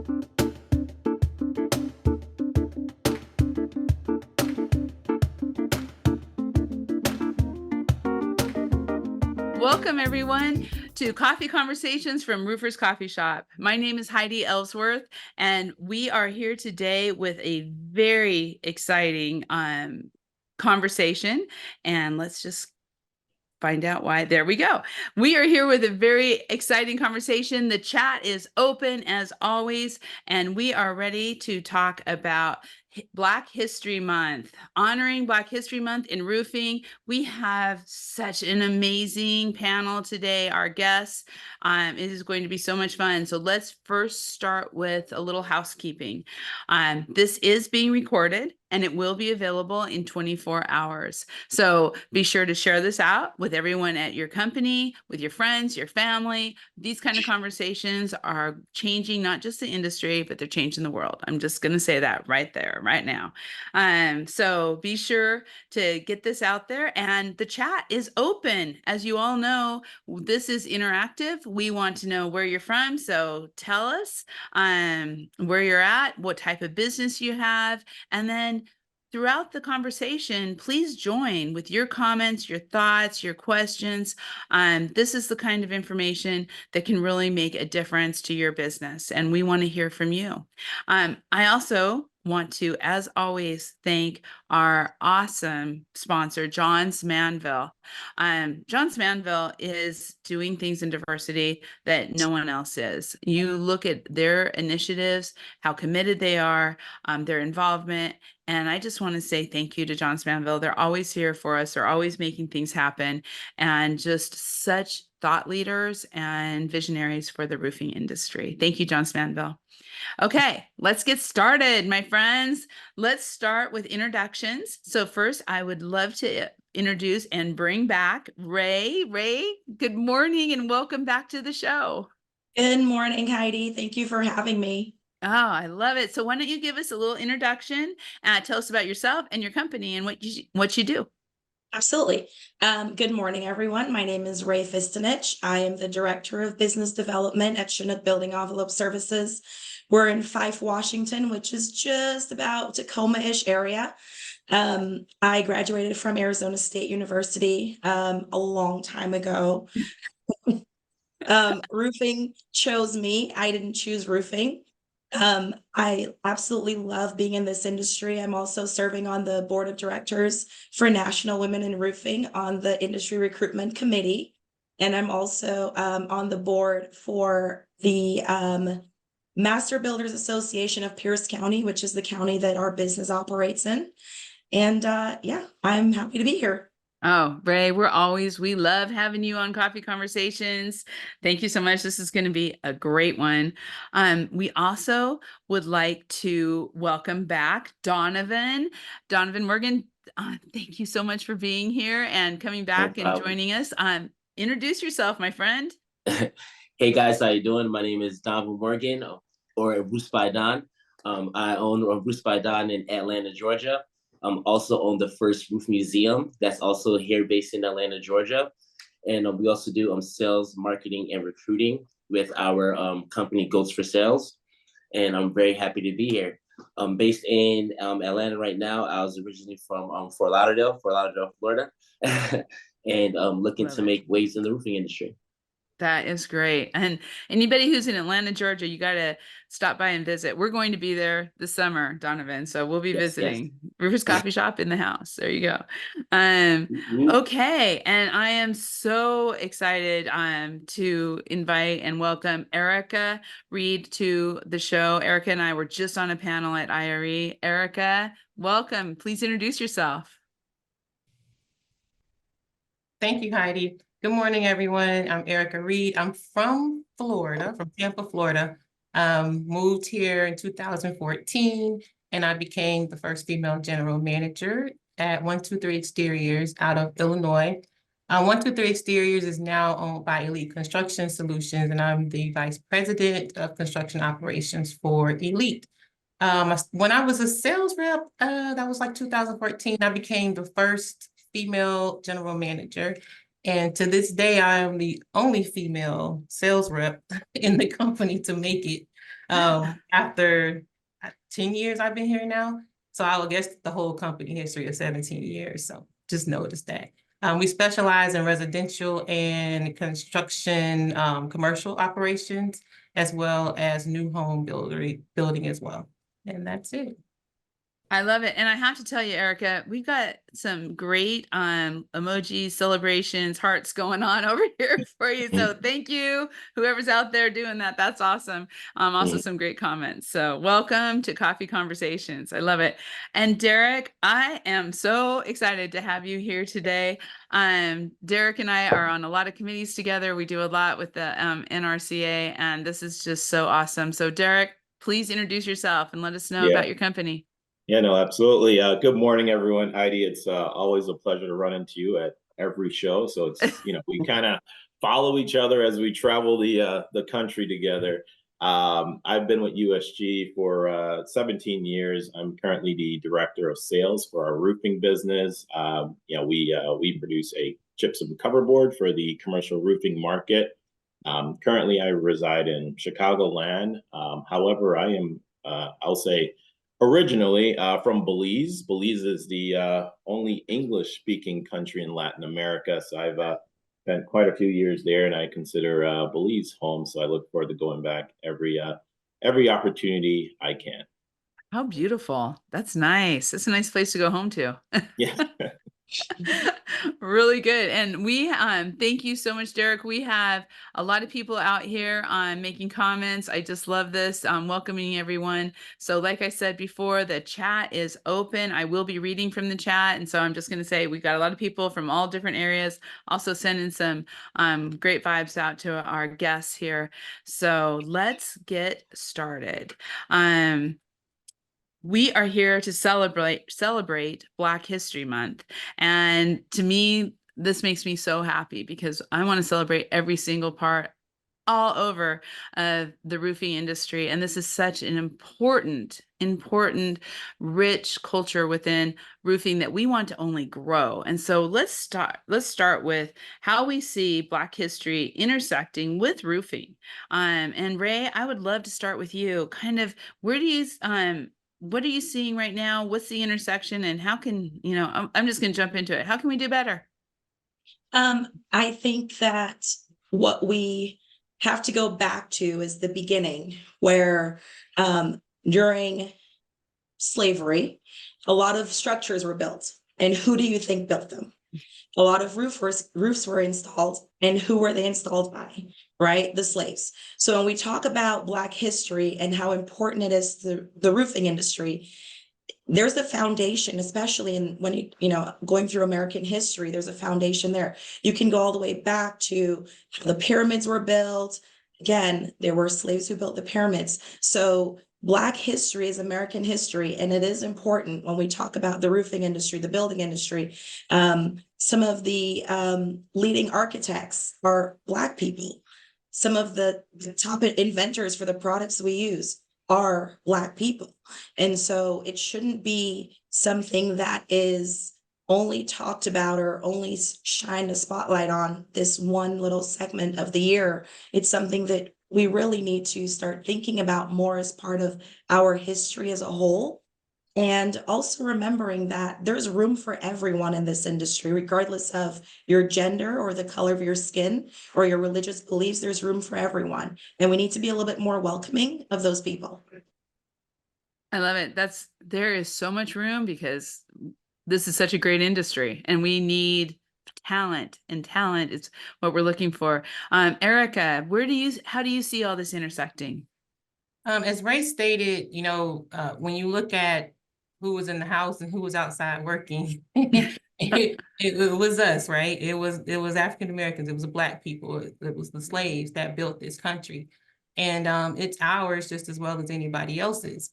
Welcome, everyone, to Coffee Conversations from Roofers Coffee Shop. My name is Heidi Ellsworth, and we are here today with a very exciting conversation. And let's just find out why. There we go. We are here with a very exciting conversation. The chat is open as always, and we are ready to talk about Black History Month, honoring Black History Month in roofing. We have such an amazing panel today. Our guests, it is going to be so much fun. So let's first start with a little housekeeping. This is being recorded and it will be available in 24 hours. So be sure to share this out with everyone at your company, with your friends, your family. These kind of conversations are changing not just the industry, but they're changing the world. I'm just going to say that right there, right now. So be sure to get this out there, and the chat is open. As you all know, this is interactive. We want to know where you're from. So tell us where you're at, what type of business you have, and then throughout the conversation, please join with your comments, your thoughts, your questions. This is the kind of information that can really make a difference to your business, and we want to hear from you. I also want to, as always, thank our awesome sponsor, Johns Manville. Johns Manville is doing things in diversity that no one else is. You look at their initiatives, how committed they are, their involvement, and I just want to say thank you to Johns Manville. They're always here for us. They're always making things happen, and just such thought leaders and visionaries for the roofing industry. Thank you, Johns Manville. Okay, let's get started, my friends. Let's start with introductions. So first, I would love to introduce and bring back Ray. Ray, good morning and welcome back to the show. Good morning, Heidi. Thank you for having me. Oh, I love it. So why don't you give us a little introduction, tell us about yourself and your company and what you do. Absolutely. Good morning, everyone. My name is Ray Fistanich. I am the Director of Business Development at Chinook Building Envelope Services. We're in Fife, Washington, which is just about Tacoma-ish area. I graduated from Arizona State University a long time ago. Roofing chose me. I didn't choose roofing. I absolutely love being in this industry. I'm also serving on the board of directors for National Women in Roofing on the Industry Recruitment Committee. And I'm also on the board for the Master Builders Association of Pierce County, which is the county that our business operates in. And yeah, I'm happy to be here. Oh, Ray, we love having you on Coffee Conversations. Thank you so much. This is going to be a great one. We also would like to welcome back Donovan Morgan. Thank you so much for being here and coming back and joining us. Introduce yourself, my friend. Hey guys, how you doing? My name is Donovan Morgan, or Roofs by Don. I own Roofs by Don in Atlanta, Georgia. Also own the First Roof Museum that's also here based in Atlanta, Georgia. And we also do sales, marketing, and recruiting with our company Goats for Sales. And I'm very happy to be here. I'm based in Atlanta right now. I was originally from Fort Lauderdale, Florida, and looking to make waves in the roofing industry. That is great. And anybody who's in Atlanta, Georgia, you got to stop by and visit. We're going to be there this summer, Donovan. So we'll be visiting. Roofers Coffee Shop in the house. There you go. Okay. And I am so excited to invite and welcome Erica Reed to the show. Erica and I were just on a panel at IRE. Erica, welcome. Please introduce yourself. Thank you, Heidi. Good morning, everyone. I'm Erica Reed. I'm from Florida, from Tampa, Florida. Moved here in 2014, and I became the first female general manager at 123 Exteriors out of Illinois. 123 Exteriors is now owned by Elite Construction Solutions, and I'm the vice president of construction operations for Elite. When I was a sales rep, that was like 2014, I became the first female general manager. And to this day, I am the only female sales rep in the company to make it. After 10 years I've been here now. So I would guess the whole company history is 17 years. So just notice that. We specialize in residential and construction, commercial operations, as well as new home building as well. And that's it. I love it. And I have to tell you, Erica, we've got some great emoji celebrations, hearts going on over here for you. So thank you, whoever's out there doing that. That's awesome. Also some great comments. So welcome to Coffee Conversations. I love it. And Derek, I am so excited to have you here today. Derek and I are on a lot of committees together. We do a lot with the NRCA, and this is just so awesome. So Derek, please introduce yourself and let us know about your company. Yeah, no, absolutely. Good morning, everyone. Heidi, it's always a pleasure to run into you at every show. So it's, we kind of follow each other as we travel the country together. I've been with USG for 17 years. I'm currently the director of sales for our roofing business. We produce a gypsum cover board for the commercial roofing market. Currently, I reside in Chicagoland. However, I am, I'll say, originally from Belize. Belize is the only English-speaking country in Latin America. So I've spent quite a few years there, and I consider Belize home. So I look forward to going back every opportunity I can. How beautiful. That's nice. That's a nice place to go home to. Yeah. Really good. And we thank you so much, Derek. We have a lot of people out here making comments. I just love this, welcoming everyone. So like I said before, the chat is open. I will be reading from the chat. And so I'm just going to say we've got a lot of people from all different areas, also sending some great vibes out to our guests here. So let's get started. We are here to celebrate Black History Month. And to me, this makes me so happy because I want to celebrate every single part all over the roofing industry. And this is such an important, rich culture within roofing that we want to only grow. And so let's start with how we see Black history intersecting with roofing. And Ray, I would love to start with you. Kind of, where do you what are you seeing right now? What's the intersection, and how can, I'm just going to jump into it. How can we do better? I think that what we have to go back to is the beginning, where during slavery, a lot of structures were built. And who do you think built them? A lot of roofs were installed, and who were they installed by? Right? The slaves. So when we talk about Black history and how important it is to the roofing industry, there's a foundation, especially when going through American history, there's a foundation there. You can go all the way back to how the pyramids were built. Again, there were slaves who built the pyramids. So Black history is American history, and it is important when we talk about the roofing industry, the building industry. Some of the leading architects are Black people. Some of the top inventors for the products we use are Black people. And so it shouldn't be something that is only talked about or only shine a spotlight on this one little segment of the year. It's something that we really need to start thinking about more as part of our history as a whole. And also remembering that there's room for everyone in this industry, regardless of your gender or the color of your skin or your religious beliefs. There's room for everyone. And we need to be a little bit more welcoming of those people. I love it. There is so much room because this is such a great industry and we need talent, and talent is what we're looking for. Erica, how do you see all this intersecting? As Ray stated, when you look at who was in the house and who was outside working, it was us, right? It was African Americans, it was the Black people, it was the slaves that built this country. And it's ours just as well as anybody else's.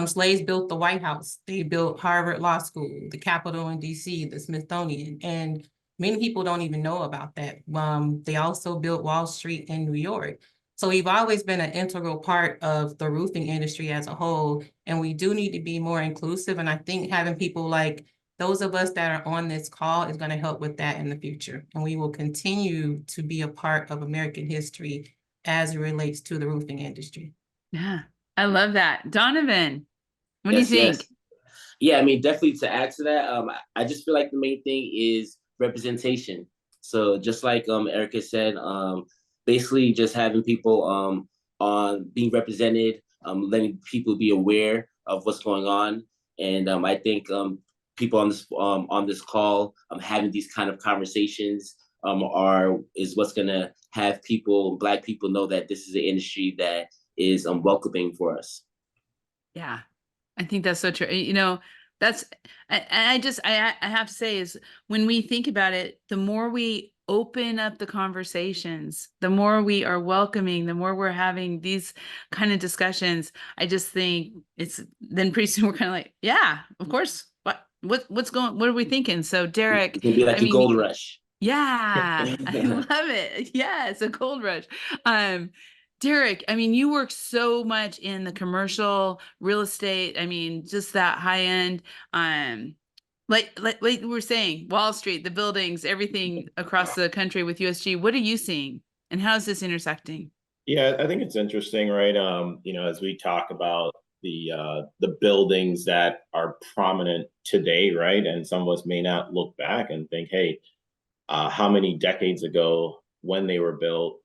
Slaves built the White House, they built Harvard Law School, the Capitol in DC, the Smithsonian, and many people don't even know about that. They also built Wall Street in New York. So we've always been an integral part of the roofing industry as a whole, and we do need to be more inclusive. And I think having people like those of us that are on this call is going to help with that in the future. And we will continue to be a part of American history as it relates to the roofing industry. Yeah, I love that. Donovan, what do you Yes, yes. think? Yeah, I mean, definitely to add to that, I just feel like the main thing is representation. So just like Erica said, basically just having people on being represented, letting people be aware of what's going on. And I think people on this call having these kind of conversations are is what's gonna have people, Black people, know that this is an industry that is welcoming for us. Yeah, I think that's so true. You know, that's I have to say is when we think about it, the more we open up the conversations, the more we are welcoming, the more we're having these kind of discussions. I just think it's then pretty soon we're kind of like, yeah, of course. What are we thinking? So Derek, It can be like I a gold mean, rush. yeah, I love it. Yeah, it's a gold rush. Um, Derek, I mean, you work so much in the commercial real estate. I mean, just that high end, like we were saying, Wall Street, the buildings, everything across the country with USG. What are you seeing, and how is this intersecting? Yeah, I think it's interesting, right? As we talk about the buildings that are prominent today, right? And some of us may not look back and think, hey, how many decades ago when they were built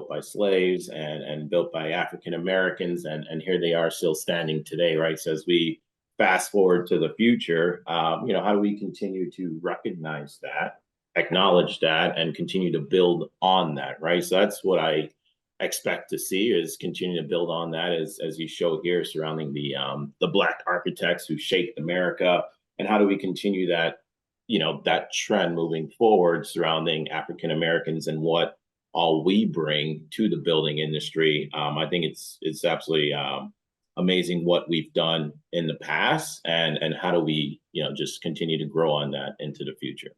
by slaves and built by African Americans, and here they are still standing today, right? So as we fast forward to the future, how do we continue to recognize that, acknowledge that, and continue to build on that, right? So that's what I expect to see is continue to build on that as you show here surrounding the Black architects who shaped America, and how do we continue that that trend moving forward surrounding African Americans and what all we bring to the building industry. I think it's absolutely amazing what we've done in the past, and how do we just continue to grow on that into the future.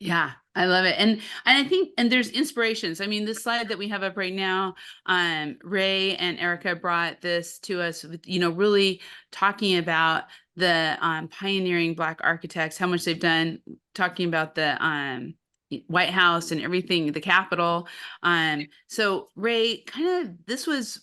Yeah, I love it. And I think and there's inspirations. I mean, this slide that we have up right now, Ray and Erica brought this to us with, really talking about the pioneering Black architects, how much they've done, talking about the White House and everything, the Capitol. So Ray,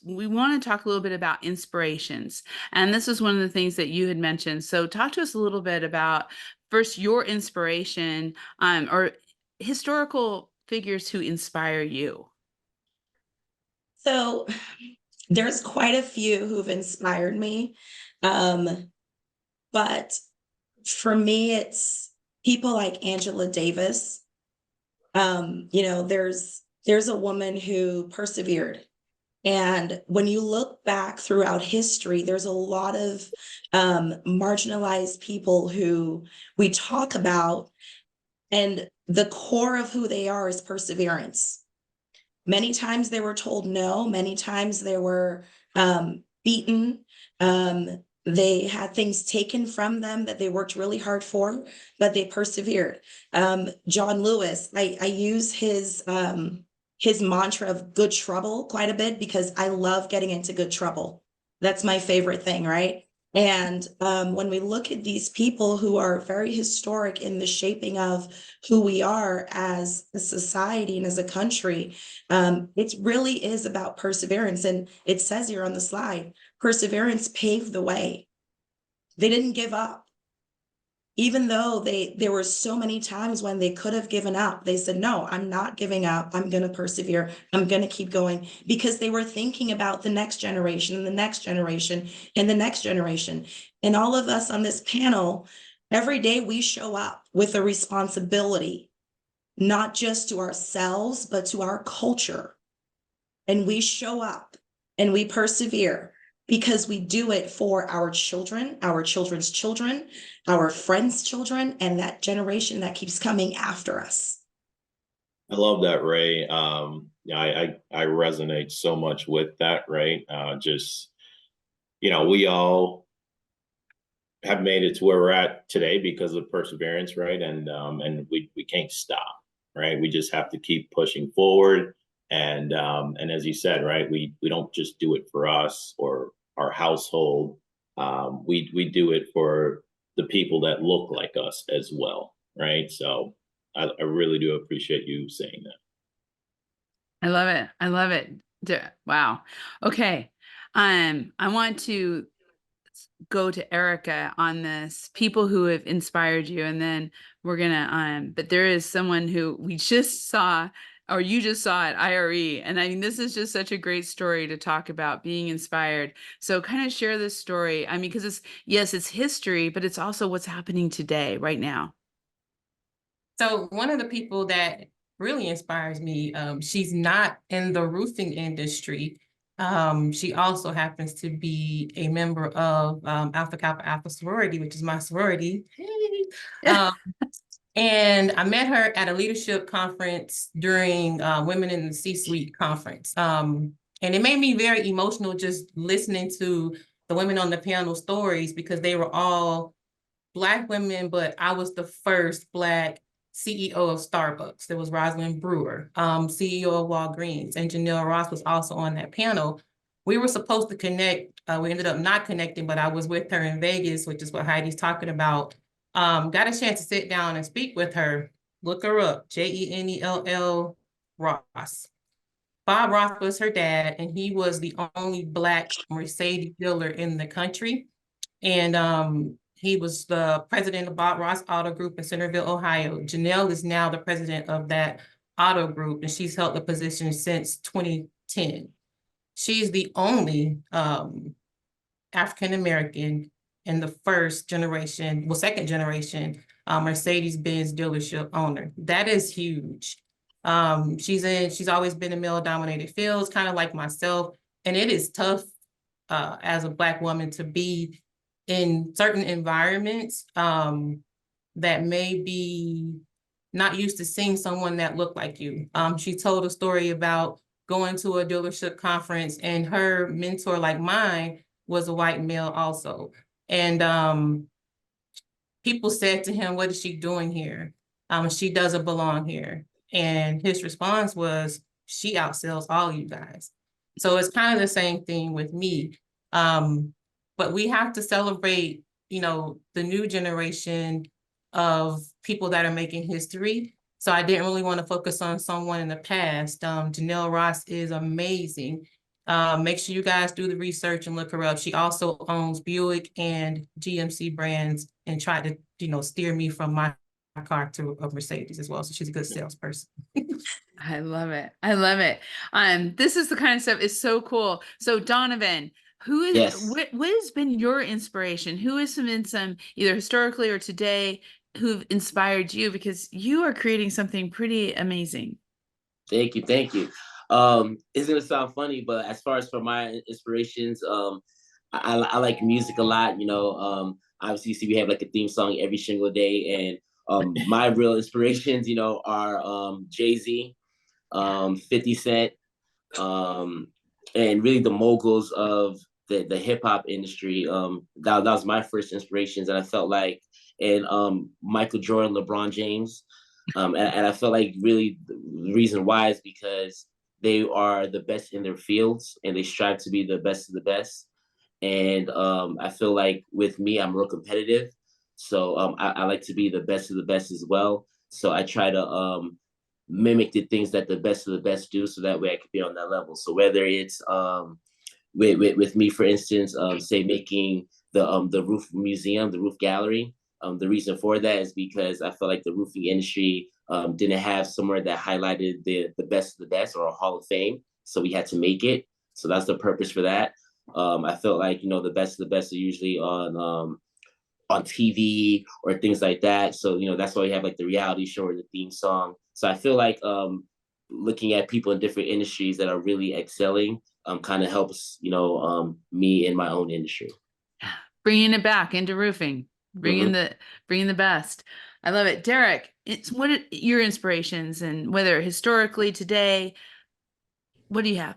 we want to talk a little bit about inspirations. And this was one of the things that you had mentioned. So talk to us a little bit about first your inspiration or historical figures who inspire you. So there's quite a few who've inspired me. But for me, it's people like Angela Davis. There's a woman who persevered. And when you look back throughout history, there's a lot of marginalized people who we talk about, and the core of who they are is perseverance. Many times they were told no, many times they were beaten. They had things taken from them that they worked really hard for, but they persevered. John Lewis, I use his mantra of good trouble quite a bit because I love getting into good trouble. That's my favorite thing, right? And when we look at these people who are very historic in the shaping of who we are as a society and as a country, it really is about perseverance. And it says here on the slide, perseverance paved the way. They didn't give up. Even though there were so many times when they could have given up, they said, no, I'm not giving up. I'm going to persevere. I'm going to keep going, because they were thinking about the next generation and the next generation and the next generation. And all of us on this panel, every day we show up with a responsibility, not just to ourselves, but to our culture. And we show up and we persevere because we do it for our children, our children's children, our friends' children, and that generation that keeps coming after us. I love that, Ray. I resonate so much with that, right? We all have made it to where we're at today because of perseverance, right? And we can't stop, right? We just have to keep pushing forward. And as you said, right, we don't just do it for us or our household. We do it for the people that look like us as well, right? So I really do appreciate you saying that. I love it. I love it. Wow. Okay. I want to go to Erica on this, people who have inspired you, and then we're gonna but there is someone who we just saw, or you just saw at IRE, and I mean this is just such a great story to talk about being inspired. So kind of share this story. I mean, because it's, yes, it's history, but it's also what's happening today, right now. So one of the people that really inspires me, she's not in the roofing industry. She also happens to be a member of Alpha Kappa Alpha sorority, which is my sorority. Um, and I met her at a leadership conference during Women in the C-Suite conference. And it made me very emotional just listening to the women on the panel stories, because they were all Black women, but I was the first Black CEO of Starbucks. There was Rosalind Brewer, CEO of Walgreens, and Janelle Ross was also on that panel. We were supposed to connect. We ended up not connecting, but I was with her in Vegas, which is what Heidi's talking about. Got a chance to sit down and speak with her. Look her up, Jennell Ross. Bob Ross was her dad, and he was the only Black Mercedes dealer in the country. And he was the president of Bob Ross Auto Group in Centerville, Ohio. Janelle is now the president of that auto group, and she's held the position since 2010. She's the only African-American in the first generation, well, second generation Mercedes-Benz dealership owner. That is huge. She's always been in male-dominated fields, kind of like myself, and it is tough as a Black woman to be in certain environments that may be not used to seeing someone that looked like you. She told a story about going to a dealership conference, and her mentor, like mine, was a white male also. And people said to him, "What is she doing here? She doesn't belong here." And his response was, "She outsells all you guys." So it's kind of the same thing with me. But we have to celebrate, the new generation of people that are making history. So I didn't really want to focus on someone in the past. Janelle Ross is amazing. Make sure you guys do the research and look her up. She also owns Buick and GMC brands, and tried to, steer me from my car to a Mercedes as well. So she's a good salesperson. I love it. I love it. This is the kind of stuff, is so cool. So Donovan, who is, Yes. what has been your inspiration? Who has been some, either historically or today, who've inspired you? Because you are creating something pretty amazing. Thank you, thank you. It's gonna sound funny, but as far as for my inspirations, I like music a lot. Obviously, you see we have like a theme song every single day, and my real inspirations, are Jay-Z, 50 Cent, and really the moguls of the hip hop industry. That was my first inspirations, and I felt like, and Michael Jordan, LeBron James. And I felt like really the reason why is because they are the best in their fields, and they strive to be the best of the best. And I feel like with me, I'm real competitive. So I like to be the best of the best as well. So I try to mimic the things that the best of the best do, so that way I could be on that level. So whether it's with me, for instance, say making the roof museum, the roof gallery. The reason for that is because I felt like the roofing industry didn't have somewhere that highlighted the best of the best, or a Hall of Fame. So we had to make it. So that's the purpose for that. I felt like, the best of the best are usually on TV or things like that. So, that's why we have like the reality show or the theme song. So I feel like looking at people in different industries that are really excelling kind of helps, me in my own industry. Bringing it back into roofing. Bringing the best. I love it. Derek, what are your inspirations, and whether historically today, what do you have?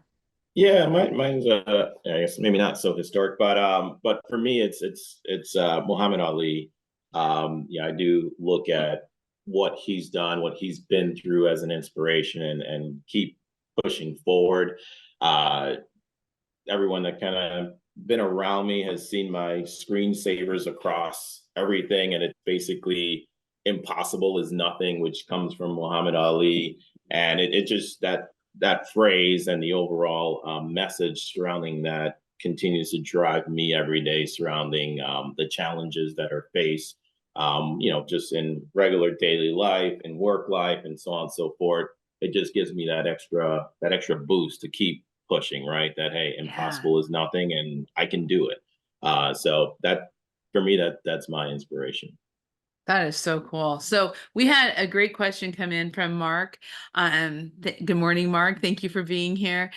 Yeah, mine's I guess maybe not so historic, but for me it's Muhammad Ali. I do look at what he's done, what he's been through as an inspiration, and keep pushing forward. Everyone that kind of been around me has seen my screensavers across everything, and it's basically impossible is nothing, which comes from Muhammad Ali. And it just that phrase and the overall message surrounding that continues to drive me every day surrounding the challenges that are faced, just in regular daily life and work life and so on and so forth. It just gives me that extra boost to keep pushing, right? That, hey, impossible is nothing and I can do it. So that, for me, that's my inspiration. That is so cool. So we had a great question come in from Mark. Good morning, Mark. Thank you for being here.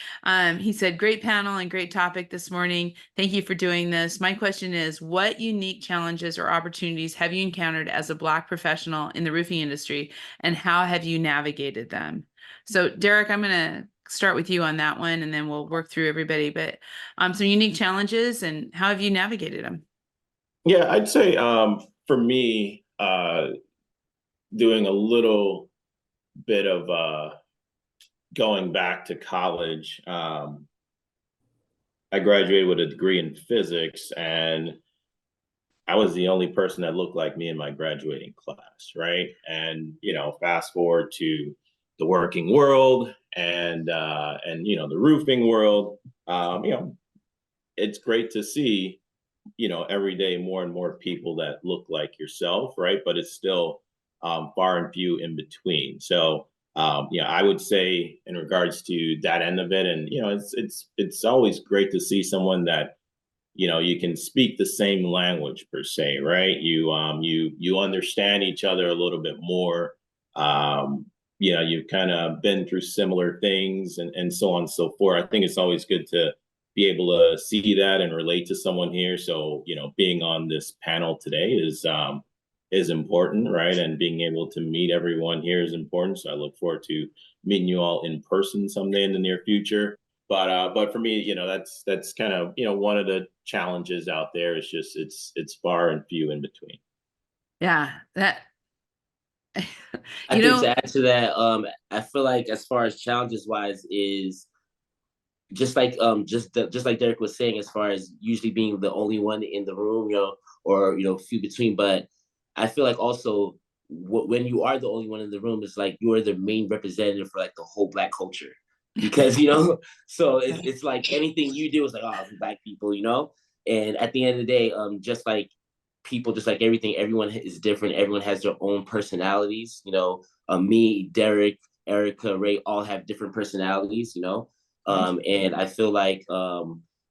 He said, great panel and great topic this morning. Thank you for doing this. My question is, what unique challenges or opportunities have you encountered as a Black professional in the roofing industry, and how have you navigated them? So Derek, I'm going to start with you on that one, and then we'll work through everybody. But some unique challenges, and how have you navigated them? Yeah, I'd say for me, doing a little bit of going back to college, I graduated with a degree in physics, and I was the only person that looked like me in my graduating class, right? And fast forward to the working world and the roofing world, it's great to see every day more and more people that look like yourself, right? But it's still far and few in between. So I would say in regards to that end of it, and it's always great to see someone that you can speak the same language per se, right? You understand each other a little bit more. You've kind of been through similar things and so on and so forth. I think it's always good to be able to see that and relate to someone here. So, being on this panel today is important, right? And being able to meet everyone here is important. So I look forward to meeting you all in person someday in the near future. But for me, that's kind of one of the challenges out there. Is just it's far and few in between. Yeah, that I think to add to that, I feel like as far as challenges wise is just like just like Derek was saying, as far as usually being the only one in the room, or few between. But I feel like also when you are the only one in the room, it's like you're the main representative for like the whole Black culture, because so it's like anything you do is like, oh, Black people, and at the end of the day, just like people, just like everything, everyone is different. Everyone has their own personalities. Me, Derek, Erica, Ray all have different personalities. And I feel like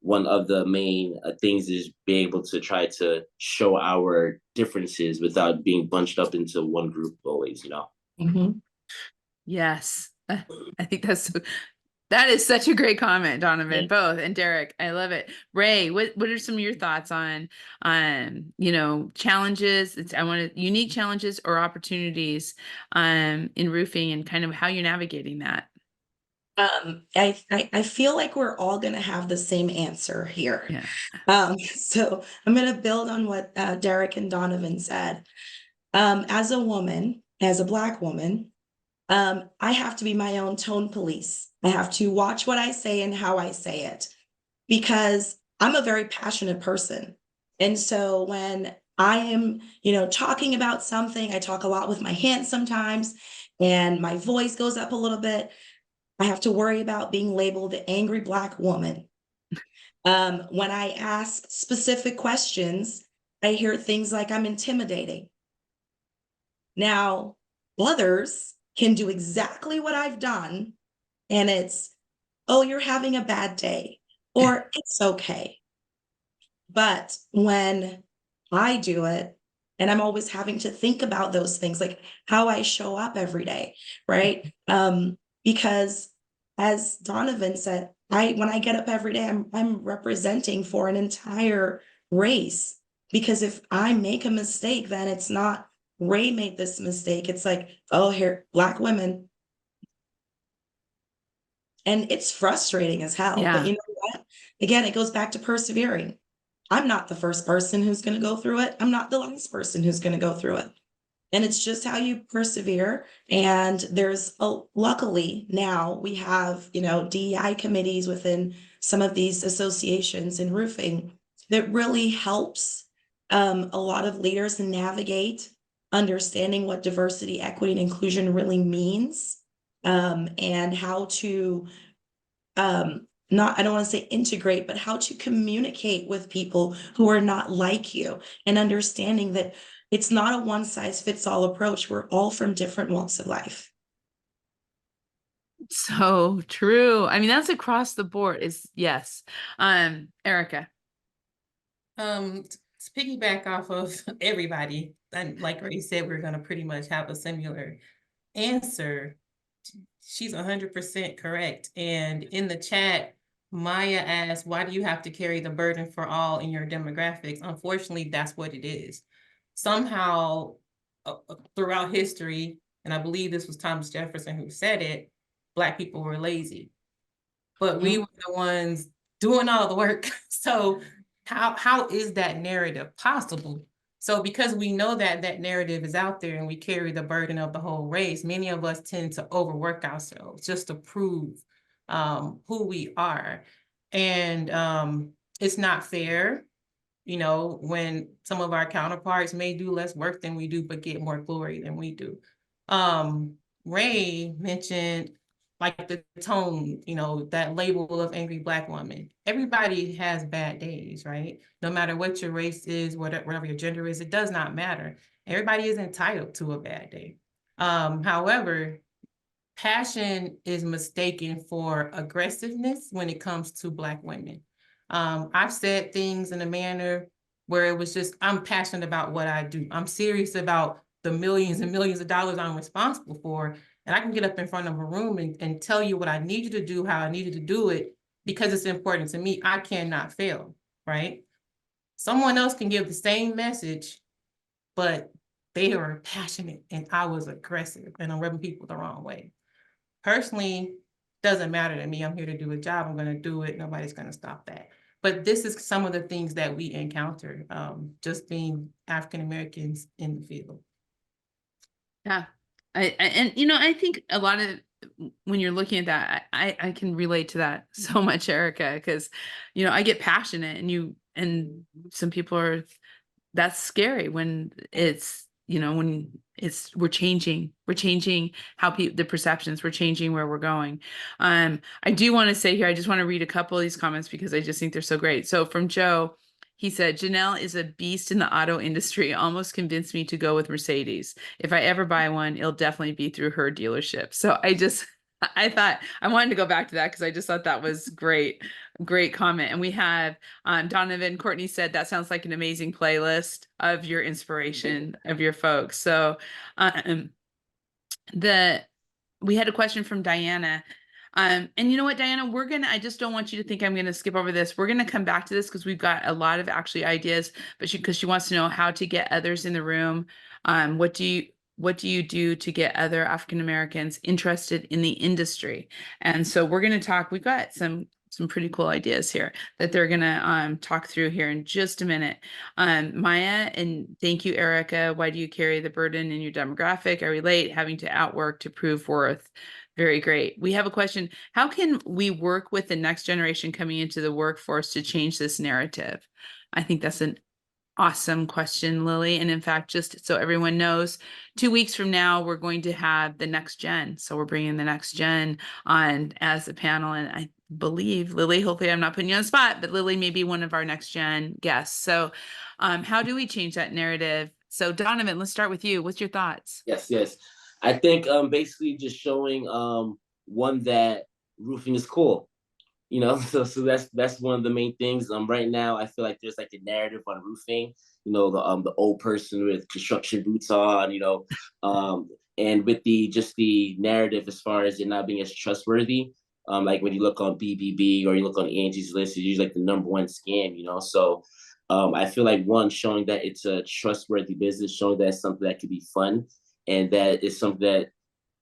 one of the main things is being able to try to show our differences without being bunched up into one group always, Mhm. Yes, I think that is such a great comment, Donovan, Yeah. both, and Derek. I love it. Ray, what are some of your thoughts on challenges? Unique challenges or opportunities in roofing, and kind of how you're navigating that? I feel like we're all gonna have the same answer here. Yeah. So I'm gonna build on what Derek and Donovan said. As a woman, as a Black woman, I have to be my own tone police. I have to watch what I say and how I say it, because I'm a very passionate person. And so when I am, talking about something, I talk a lot with my hands sometimes, and my voice goes up a little bit. I have to worry about being labeled the angry Black woman. When I ask specific questions, I hear things like I'm intimidating. Now, others can do exactly what I've done, and it's, oh, you're having a bad day, or it's okay. But when I do it, and I'm always having to think about those things, like how I show up every day, right? Because as Donovan said, when I get up every day, I'm representing for an entire race. Because if I make a mistake, then it's not Ray made this mistake. It's like, oh, here, Black women. And it's frustrating as hell. Yeah. But you know what? Again, it goes back to persevering. I'm not the first person who's going to go through it. I'm not the last person who's going to go through it. And it's just how you persevere. And luckily now we have, DEI committees within some of these associations in roofing that really helps a lot of leaders navigate understanding what diversity, equity, and inclusion really means, and how to not, I don't want to say integrate, but how to communicate with people who are not like you, and understanding that it's not a one size fits all approach. We're all from different walks of life. So true. I mean, that's across the board is yes. Erica. To piggyback off of everybody, and like Ray said, we're gonna pretty much have a similar answer. She's 100% correct. And in the chat, Maya asked, why do you have to carry the burden for all in your demographics? Unfortunately, that's what it is. Somehow, throughout history, and I believe this was Thomas Jefferson who said it, Black people were lazy. But we were the ones doing all the work. So how is that narrative possible? So because we know that that narrative is out there and we carry the burden of the whole race, many of us tend to overwork ourselves just to prove who we are. And it's not fair, you know, when some of our counterparts may do less work than we do, but get more glory than we do. Ray mentioned like the tone, you know, that label of angry Black woman. Everybody has bad days, right? No matter what your race is, whatever your gender is, it does not matter. Everybody is entitled to a bad day. However, passion is mistaken for aggressiveness when it comes to Black women. I've said things in a manner where it was just, I'm passionate about what I do. I'm serious about the millions and millions of dollars I'm responsible for. And I can get up in front of a room and tell you what I need you to do, how I need you to do it, because it's important to me. I cannot fail, right? Someone else can give the same message, but they are passionate and I was aggressive and I'm rubbing people the wrong way. Personally, doesn't matter to me. I'm here to do a job. I'm going to do it. Nobody's going to stop that. But this is some of the things that we encounter, just being African Americans in the field. Yeah. And you know, I think a lot of when you're looking at that, I can relate to that so much, Erica, because you know, I get passionate and some people are, that's scary when it's, you know, when it's we're changing how the perceptions, we're changing where we're going. I do want to say here, I just want to read a couple of these comments because I just think they're so great. So from Joe, he said, Janelle is a beast in the auto industry, almost convinced me to go with Mercedes. If I ever buy one, it'll definitely be through her dealership. So I thought I wanted to go back to that because I just thought that was great comment. And we have Donovan Courtney said that sounds like an amazing playlist of your inspiration of your folks. So we had a question from Diana. And you know what, Diana, I just don't want you to think I'm going to skip over this. We're going to come back to this because we've got a lot of actually ideas, but because she wants to know how to get others in the room. What do you do to get other African Americans interested in the industry? And so we're going to talk, we've got some pretty cool ideas here that they're going to talk through here in just a minute. Maya, and thank you, Erica. Why do you carry the burden in your demographic? I relate, having to outwork to prove worth. Very great. We have a question. How can we work with the next generation coming into the workforce to change this narrative? I think that's an awesome question, Lily. And in fact, just so everyone knows, 2 weeks from now, we're going to have the next gen. So we're bringing the next gen on as a panel. And I believe Lily, hopefully I'm not putting you on the spot, but Lily may be one of our next gen guests. So how do we change that narrative? So Donovan, let's start with you. What's your thoughts? Yes. I think basically just showing one that roofing is cool. You know, so that's one of the main things. Right now I feel like there's like a narrative on roofing, you know, the old person with construction boots on, you know, and with the narrative as far as it not being as trustworthy. Like when you look on BBB or you look on Angie's List, it's usually like the #1 scam, you know. So I feel like one, showing that it's a trustworthy business, showing that it's something that could be fun and that is something that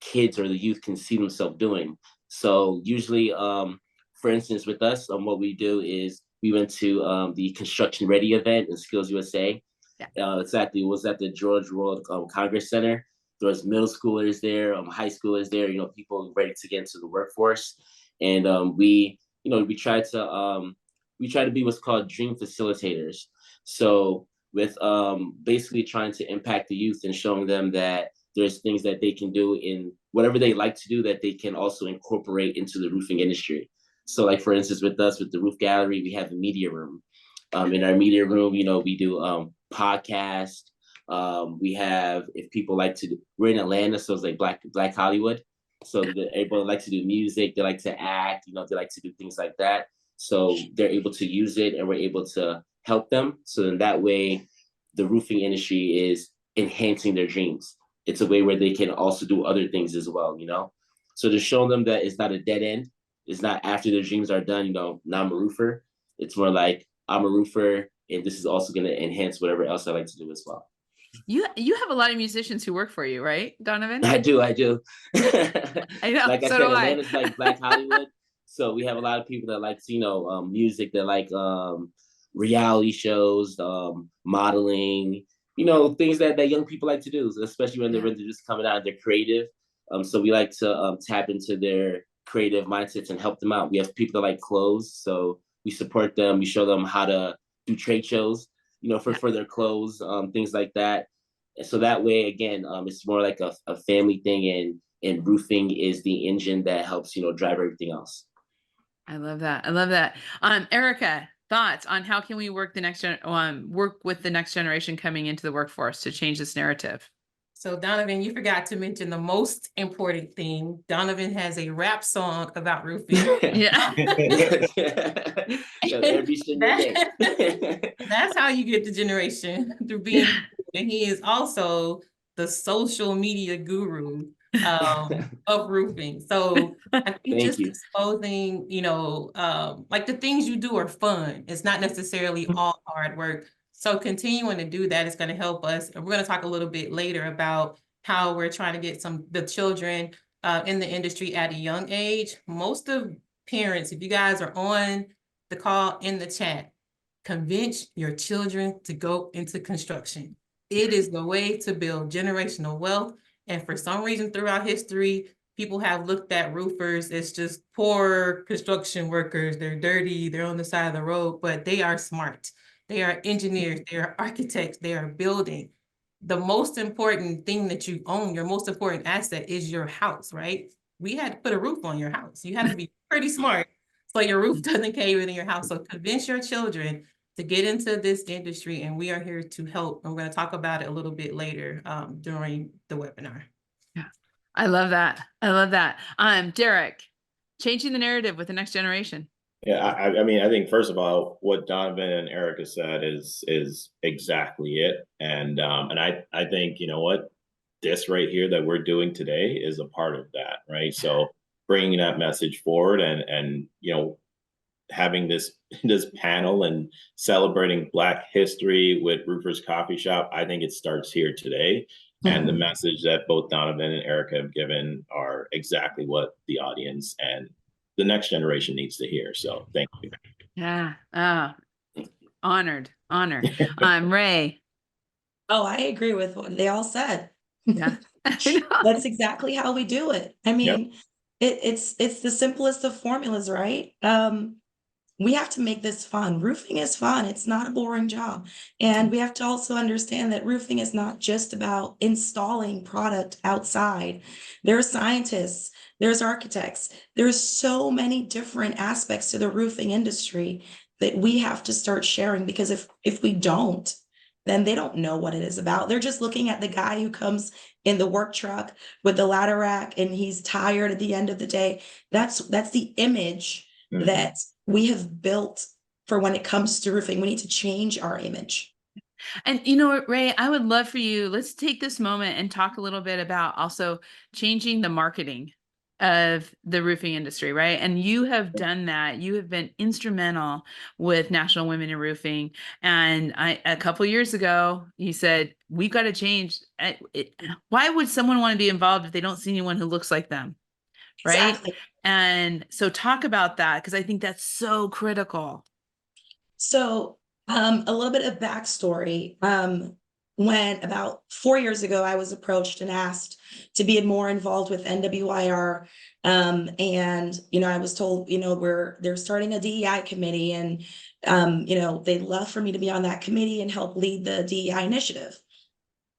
kids or the youth can see themselves doing. So usually, for instance, with us, what we do is we went to the Construction Ready event in Skills USA. Yeah. Exactly, it was at the George World Congress Center. There was middle schoolers there, high schoolers there, you know, people ready to get into the workforce. And we try to be what's called dream facilitators. So with basically trying to impact the youth and showing them that there's things that they can do in whatever they like to do that they can also incorporate into the roofing industry. So like, for instance, with us, with the Roof Gallery, we have a media room. In our media room, we do podcast. We have, if people like to, we're in Atlanta, so it's like Black Hollywood. So everybody likes to do music, they like to act, they like to do things like that. So they're able to use it, and we're able to help them. So in that way, the roofing industry is enhancing their dreams. It's a way where they can also do other things as well, So to show them that it's not a dead end, it's not after their dreams are done, now I'm a roofer. It's more like, I'm a roofer, and this is also going to enhance whatever else I like to do as well. You have a lot of musicians who work for you, right, Donovan? I do. I know. Like I So said, do I. Atlanta's like Black Hollywood. So we have a lot of people that like, music, that like reality shows, modeling, things that young people like to do, especially when they're just coming out and they're creative. So we like to tap into their creative mindsets and help them out. We have people that like clothes, so we support them. We show them how to do trade shows, for their clothes, things like that. And so that way, again, it's more like a family thing, and roofing is the engine that helps, drive everything else. I love that. I love that. Erica, thoughts on how can we work with the next generation coming into the workforce to change this narrative? So Donovan, you forgot to mention the most important thing. Donovan has a rap song about roofing. Yeah. Every single day. That's how you get the generation, through being, and he is also the social media guru of roofing. So I think just exposing, like the things you do are fun. It's not necessarily all hard work. So continuing to do that is going to help us. And we're going to talk a little bit later about how we're trying to get the children in the industry at a young age. Most of parents, if you guys are on the call, in the chat, convince your children to go into construction. It is the way to build generational wealth. And for some reason throughout history, people have looked at roofers as just poor construction workers. They're dirty, they're on the side of the road, but they are smart. They are engineers, they are architects, they are building. The most important thing that you own, your most important asset, is your house, right? We had to put a roof on your house. You had to be pretty smart so your roof doesn't cave in your house. So convince your children to get into this industry, and we are here to help. And we're going to talk about it a little bit later during the webinar. Yeah, I love that. I love that. Derek, changing the narrative with the next generation. Yeah, I mean, I think first of all, what Donovan and Erica said is exactly it, and I think, what, this right here that we're doing today is a part of that, right? So bringing that message forward, and having this panel and celebrating Black history with Roofers Coffee Shop, I think it starts here today. And the message that both Donovan and Erica have given are exactly what the audience and the next generation needs to hear. So thank you. Yeah. Honored. Ray. Oh, I agree with what they all said. Yeah. That's exactly how we do it. I mean, it's the simplest of formulas, right? We have to make this fun. Roofing is fun. It's not a boring job. And we have to also understand that roofing is not just about installing product outside. There are scientists, there's architects, there's so many different aspects to the roofing industry that we have to start sharing, because if we don't, then they don't know what it is about. They're just looking at the guy who comes in the work truck with the ladder rack and he's tired at the end of the day. That's the image that we have built for when it comes to roofing. We need to change our image. And you know what, Ray, I would love for you, let's take this moment and talk a little bit about also changing the marketing of the roofing industry, right? And you have done that. You have been instrumental with National Women in Roofing. And a couple years ago, you said, we've got to change. Why would someone want to be involved if they don't see anyone who looks like them? Right. Exactly. And so talk about that, because I think that's so critical. So a little bit of backstory. When about 4 years ago, I was approached and asked to be more involved with NWIR. And, I was told, they're starting a DEI committee, and, they'd love for me to be on that committee and help lead the DEI initiative.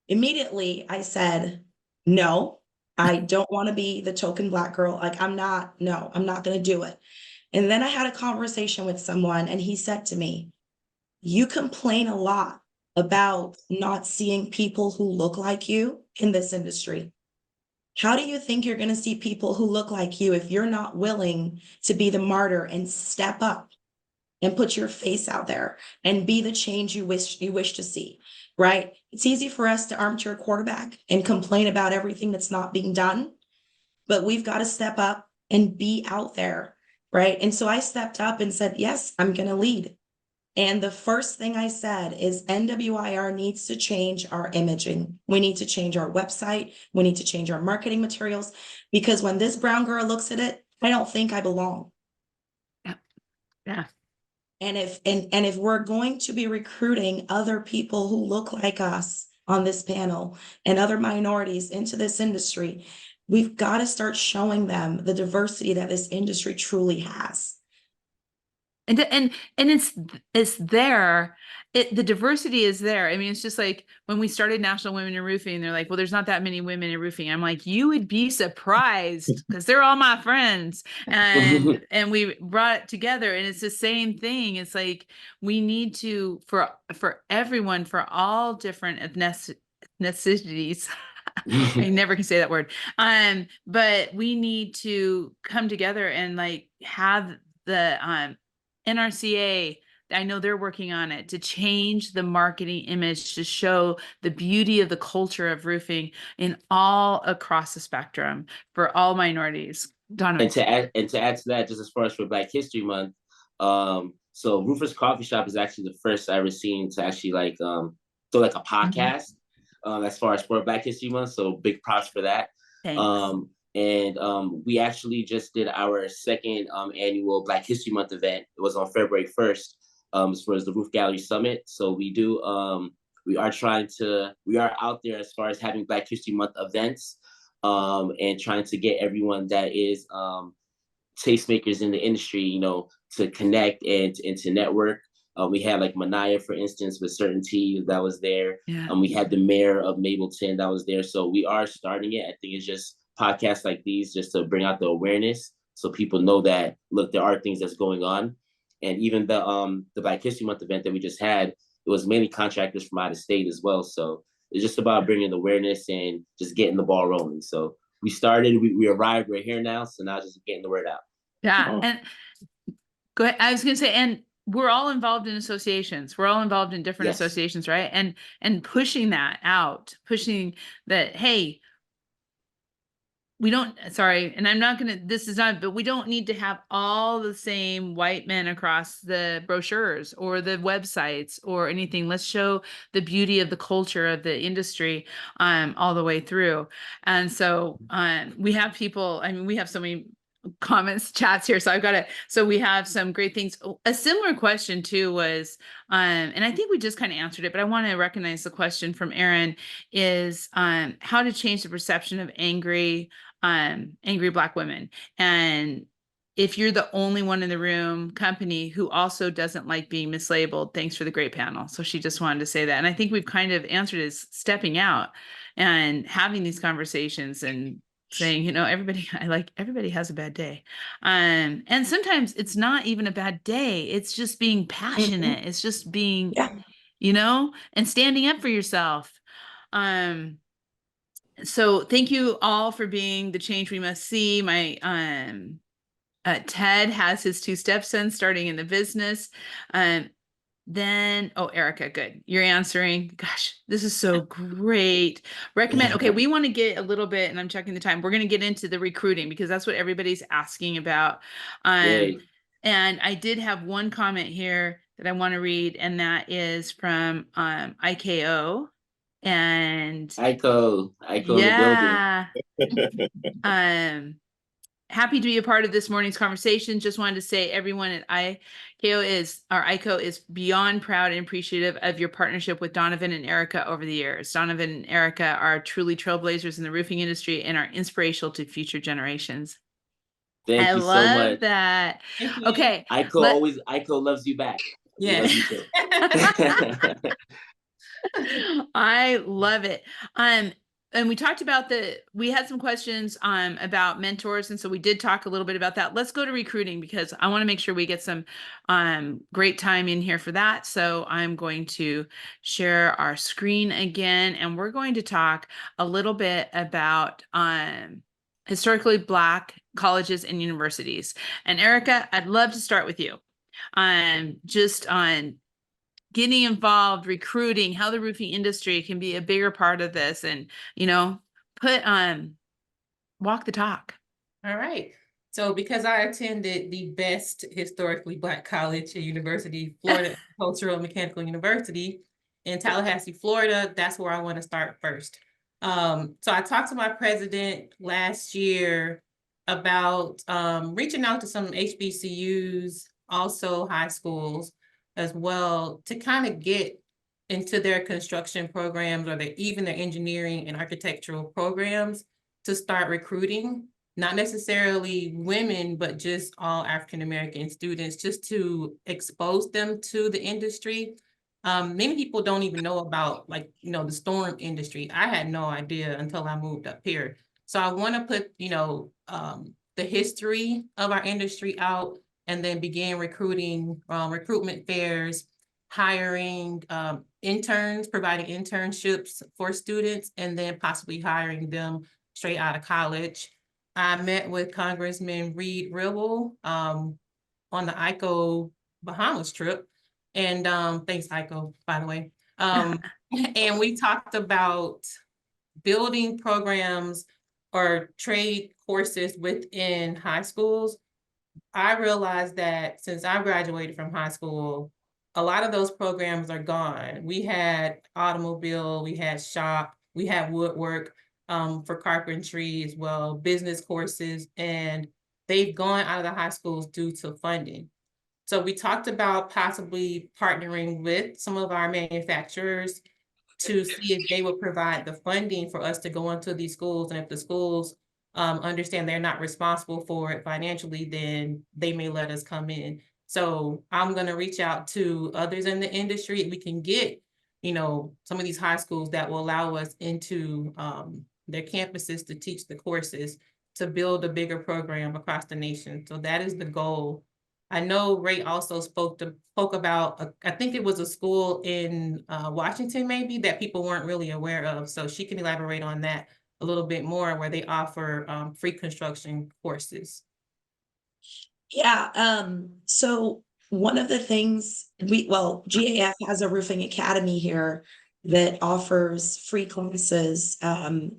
Immediately, I said, no, I don't want to be the token Black girl. Like, I'm not going to do it. And then I had a conversation with someone and he said to me, you complain a lot about not seeing people who look like you in this industry. How do you think you're going to see people who look like you if you're not willing to be the martyr and step up and put your face out there and be the change you wish to see, right? It's easy for us to armchair quarterback and complain about everything that's not being done, but we've got to step up and be out there, right? And so I stepped up and said, yes, I'm going to lead. And the first thing I said is NWIR needs to change our imaging. We need to change our website. We need to change our marketing materials, because when this brown girl looks at it, I don't think I belong. Yeah. And if we're going to be recruiting other people who look like us on this panel and other minorities into this industry, we've got to start showing them the diversity that this industry truly has. And it's there. The diversity is there. I mean, it's just like when we started National Women in Roofing, they're like, well, there's not that many women in roofing. I'm like, you would be surprised, because they're all my friends. And we brought it together, and it's the same thing. It's like we need to, for everyone, for all different ethnicities. I never can say that word. But we need to come together and like have the NRCA, I know they're working on it, to change the marketing image to show the beauty of the culture of roofing in all across the spectrum for all minorities. Donovan. And to add to that, just as far as for Black History Month, so Roofers Coffee Shop is actually the first I ever seen to actually like do like a podcast as far as for Black History Month. So big props for that. Thanks. We actually just did our second annual Black History Month event. It was on February 1st, as far as the Roof Gallery Summit. So we are out there as far as having Black History Month events and trying to get everyone that is tastemakers in the industry, you know, to connect and to network. We had like Manaya, for instance, with Certainty that was there. Yeah. We had the mayor of Mableton that was there. So we are starting it. I think it's just podcasts like these just to bring out the awareness so people know that, look, there are things that's going on. And even the Black History Month event that we just had, it was mainly contractors from out of state as well. So it's just about bringing awareness and just getting the ball rolling. So we started, we arrived, we're here now. So now just getting the word out. Yeah. Oh. And go ahead. I was going to say, and we're all involved in associations. We're all involved in different Yes. associations, right? And pushing that out, pushing that, hey, we don't, sorry, and I'm not going to, this is not, but we don't need to have all the same white men across the brochures or the websites or anything. Let's show the beauty of the culture of the industry all the way through. And so we have people, I mean, we have so many comments, chats here. So I've got to, so we have some great things. A similar question too was, and I think we just kind of answered it, but I want to recognize the question from Aaron is how to change the perception of angry Black women. And if you're the only one in the room, company who also doesn't like being mislabeled, thanks for the great panel. So she just wanted to say that. And I think we've kind of answered is stepping out and having these conversations and saying, you know, everybody has a bad day. And sometimes it's not even a bad day. It's just being passionate. It's just being, you know, and standing up for yourself. So thank you all for being the change we must see. My Ted has his 2 stepsons starting in the business. Then, oh, Erica, good. You're answering. Gosh, this is so great. Recommend. Okay, we want to get a little bit, and I'm checking the time. We're going to get into the recruiting because that's what everybody's asking about. And I did have one comment here that I want to read, and that is from IKO. And IKO yeah. in the building. Happy to be a part of this morning's conversation. Just wanted to say everyone at IKO is beyond proud and appreciative of your partnership with Donovan and Erica over the years. Donovan and Erica are truly trailblazers in the roofing industry and are inspirational to future generations. Thank you so much. I love that. Okay. IKO loves you back. Yes. We love you too. I love it. and we talked about we had some questions about mentors, and so we did talk a little bit about that. Let's go to recruiting because I want to make sure we get some great time in here for that. So I'm going to share our screen again, and we're going to talk a little bit about historically Black colleges and universities. And Erica, I'd love to start with you just on getting involved, recruiting, how the roofing industry can be a bigger part of this, and walk the talk. All right. So because I attended the best historically Black college and university, Florida Agricultural and Mechanical University in Tallahassee, Florida, that's where I want to start first. So I talked to my president last year about reaching out to some HBCUs, also high schools as well, to kind of get into their construction programs or even their engineering and architectural programs to start recruiting, not necessarily women, but just all African-American students, just to expose them to the industry. Many people don't even know about the storm industry. I had no idea until I moved up here. So I want to put, the history of our industry out and then begin recruiting, recruitment fairs, hiring interns, providing internships for students, and then possibly hiring them straight out of college. I met with Congressman Reed Ribble on the ICO Bahamas trip. And thanks, ICO, by the way. And we talked about building programs or trade courses within high schools. I realized that since I graduated from high school, a lot of those programs are gone. We had automobile, we had shop, we had woodwork for carpentry as well, business courses, and they've gone out of the high schools due to funding. So we talked about possibly partnering with some of our manufacturers to see if they would provide the funding for us to go into these schools. And if the schools understand they're not responsible for it financially, then they may let us come in. So I'm going to reach out to others in the industry. We can get, some of these high schools that will allow us into their campuses to teach the courses to build a bigger program across the nation. So that is the goal. I know Ray also spoke about, I think it was a school in Washington maybe that people weren't really aware of. So she can elaborate on that a little bit more, where they offer free construction courses. Yeah, so one of the things GAF has a roofing academy here that offers free classes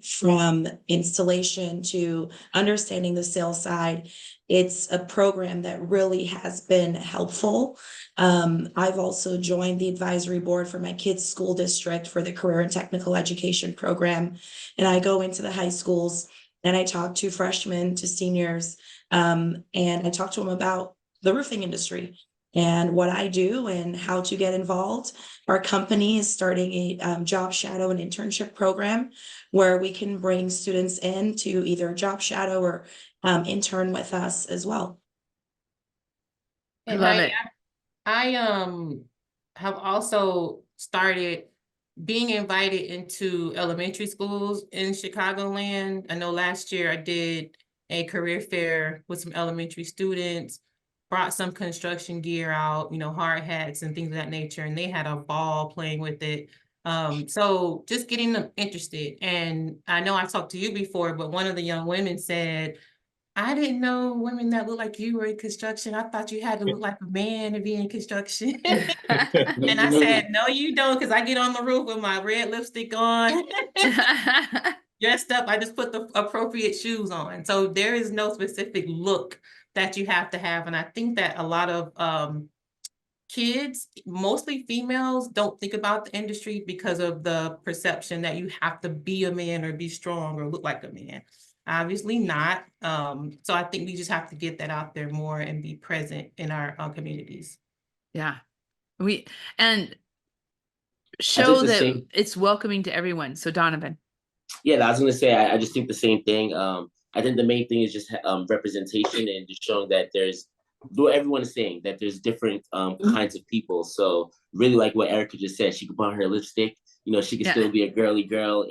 from installation to understanding the sales side. It's a program that really has been helpful. I've also joined the advisory board for my kids' school district for the career and technical education program. And I go into the high schools and I talk to freshmen to seniors, and I talk to them about the roofing industry and what I do and how to get involved. Our company is starting a job shadow and internship program where we can bring students in to either job shadow or intern with us as well. I love it. I have also started being invited into elementary schools in Chicagoland. I know last year I did a career fair with some elementary students, brought some construction gear out, hard hats and things of that nature, and they had a ball playing with it. So just getting them interested. And I know I talked to you before, but one of the young women said, I didn't know women that look like you were in construction. I thought you had to look like a man to be in construction. And I said, no, you don't, because I get on the roof with my red lipstick on, dressed up. I just put the appropriate shoes on. So there is no specific look that you have to have. And I think that a lot of kids, mostly females, don't think about the industry because of the perception that you have to be a man or be strong or look like a man. Obviously not. So I think we just have to get that out there more and be present in our communities. Yeah. And show that it's welcoming to everyone. So Donovan. Yeah, I was going to say, I just think the same thing. I think the main thing is just representation and just showing that what everyone is saying, that there's different kinds of people. So really like what Erica just said, she could put on her lipstick, she can Yeah. still be a girly girl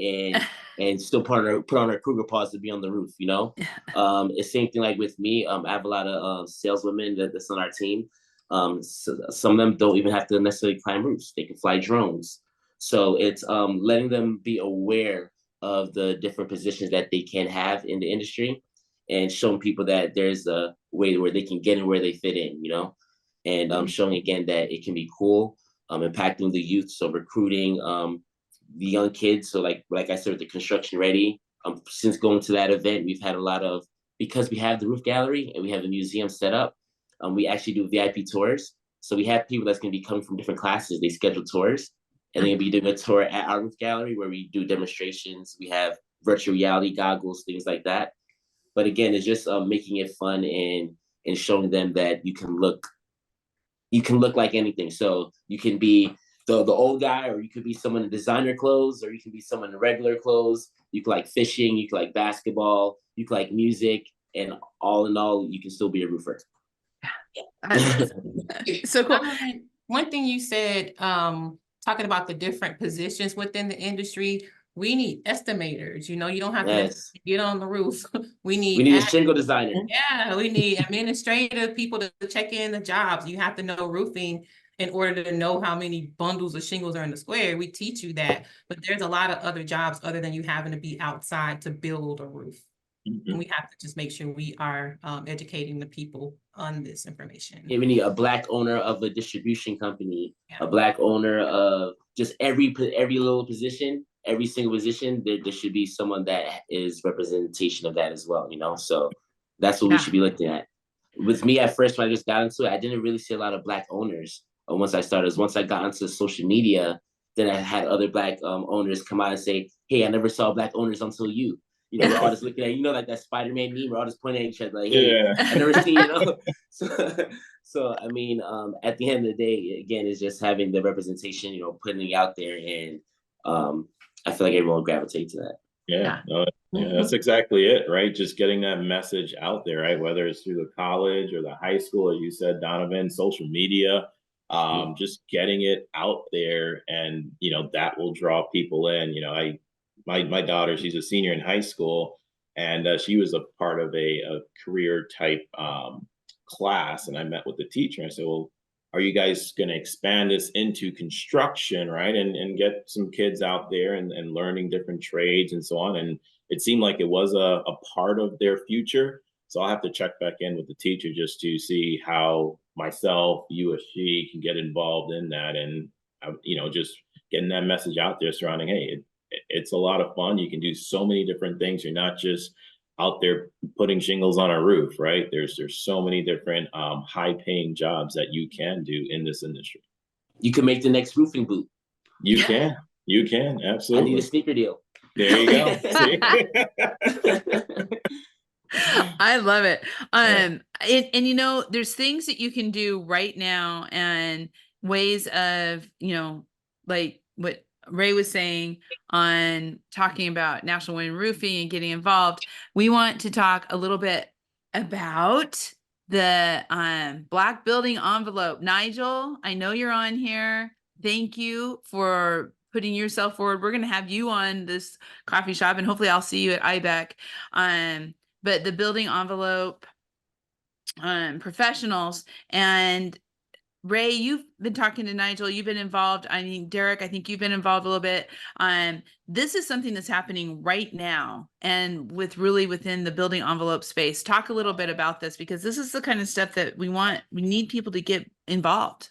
and still put on her cougar paws to be on the roof. It's same thing like with me. I have a lot of saleswomen that's on our team. So some of them don't even have to necessarily climb roofs. They can fly drones. So it's letting them be aware of the different positions that they can have in the industry, and showing people that there's a way where they can get in where they fit in, and showing again that it can be cool, impacting the youth. So recruiting the young kids. So like I said, with the Construction Ready, since going to that event, we've had a lot of, because we have the roof gallery and we have the museum set up, we actually do VIP tours. So we have people that's going to be coming from different classes. They schedule tours, and they're going to be doing a tour at our roof gallery where we do demonstrations. We have virtual reality goggles, things like that. But again, it's just making it fun and showing them that you can look like anything. So you can be the old guy, or you could be someone in designer clothes, or you can be someone in regular clothes. You could like fishing, you could like basketball, you could like music, and all in all, you can still be a roofer. So cool. One thing you said, talking about the different positions within the industry, we need estimators. You don't have to get on the roof. We need a shingle designer. Yeah, we need administrative people to check in the jobs. You have to know roofing in order to know how many bundles of shingles are in the square. We teach you that, but there's a lot of other jobs other than you having to be outside to build a roof. And we have to just make sure we are educating the people on this information. Yeah, we need a Black owner of a distribution company, a Black owner of just every little position, every single position. There should be someone that is representation of that as well, So that's what we should be looking at. With me at first, when I just got into it, I didn't really see a lot of Black owners. Once I got into social media, then I had other Black owners come out and say, "Hey, I never saw Black owners until you." We're all just looking at, like that Spider-Man meme, we're all just pointing at each other like, "Hey, I never seen," So I mean, at the end of the day, again, it's just having the representation, putting it out there, and I feel like everyone will gravitate to that. Yeah, that's exactly it, right? Just getting that message out there, right? Whether it's through the college or the high school, as you said, Donovan, social media, just getting it out there, and that will draw people in. My daughter, she's a senior in high school, and she was a part of a career type class, and I met with the teacher. I said, "Well, are you guys going to expand this into construction, right? And get some kids out there and learning different trades and so on?" And it seemed like it was a part of their future. So I'll have to check back in with the teacher just to see how myself, you or she can get involved in that, and just getting that message out there surrounding, hey, it's a lot of fun. You can do so many different things. You're not just out there putting shingles on a roof, right? There's so many different high-paying jobs that you can do in this industry. You can make the next roofing boot. You can, absolutely. I need a sneaker deal. There you go. I love it. And there's things that you can do right now, and ways of, like what Ray was saying on talking about National Women Roofing and getting involved. We want to talk a little bit about the Black Building Envelope. Nigel, I know you're on here. Thank you for putting yourself forward. We're going to have you on this coffee shop, and hopefully I'll see you at IBEC. But the Building Envelope professionals, and Ray, you've been talking to Nigel, you've been involved. I mean, Derek, I think you've been involved a little bit. This is something that's happening right now, and within the building envelope space. Talk a little bit about this, because this is the kind of stuff that we need people to get involved.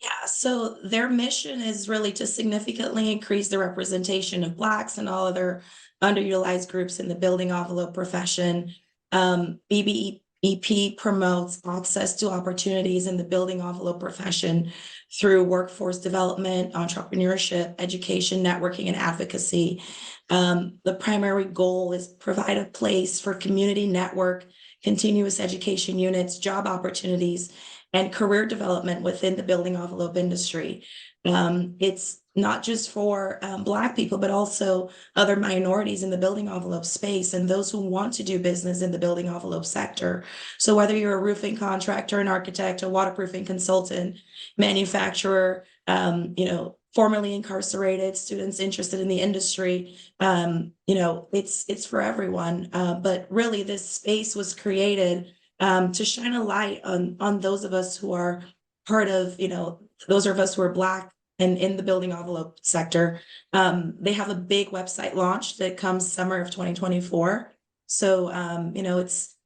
Yeah, so their mission is really to significantly increase the representation of Blacks and all other underutilized groups in the building envelope profession. BBEP promotes access to opportunities in the building envelope profession through workforce development, entrepreneurship, education, networking, and advocacy. The primary goal is provide a place for community network, continuous education units, job opportunities, and career development within the building envelope industry. It's not just for Black people, but also other minorities in the building envelope space and those who want to do business in the building envelope sector. So whether you're a roofing contractor, an architect, a waterproofing consultant, manufacturer, formerly incarcerated, students interested in the industry. It's for everyone. But really, this space was created to shine a light on those of us who are part of, those of us who are Black and in the building envelope sector. They have a big website launch that comes summer of 2024. So,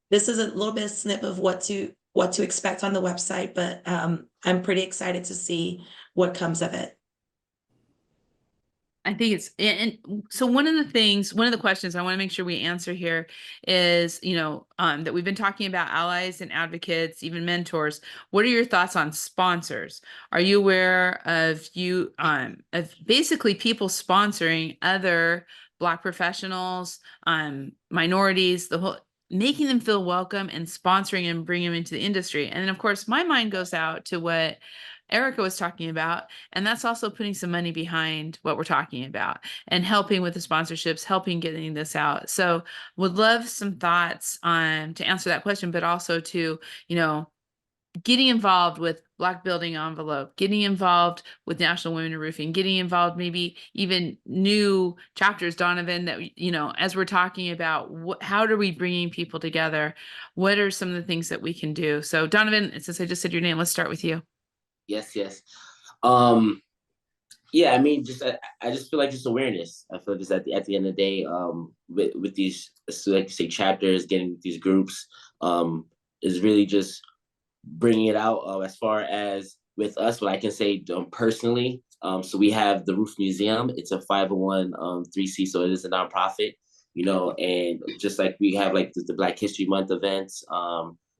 this is a little bit of snip of what to expect on the website, but I'm pretty excited to see what comes of it. I think and so one of the questions I want to make sure we answer here is, that we've been talking about allies and advocates, even mentors. What are your thoughts on sponsors? Are you aware of of basically people sponsoring other Black professionals, minorities, making them feel welcome and sponsoring and bringing them into the industry? And then of course, my mind goes out to what Erica was talking about, and that's also putting some money behind what we're talking about and helping with the sponsorships, helping getting this out. So would love some thoughts on to answer that question, but also to, getting involved with Black Building Envelope, getting involved with National Women in Roofing, getting involved maybe even new chapters, Donovan, that, as we're talking about how are we bringing people together? What are some of the things that we can do? So Donovan, since I just said your name, let's start with you. Yes. Yeah, I mean, I just feel like just awareness. I feel just at the end of the day, with these, like you say, chapters, getting these groups, is really just bringing it out. As far as with us, what I can say personally, so we have the Roof Museum. It's a 501(c), so it is a nonprofit, and just like we have like the Black History Month events,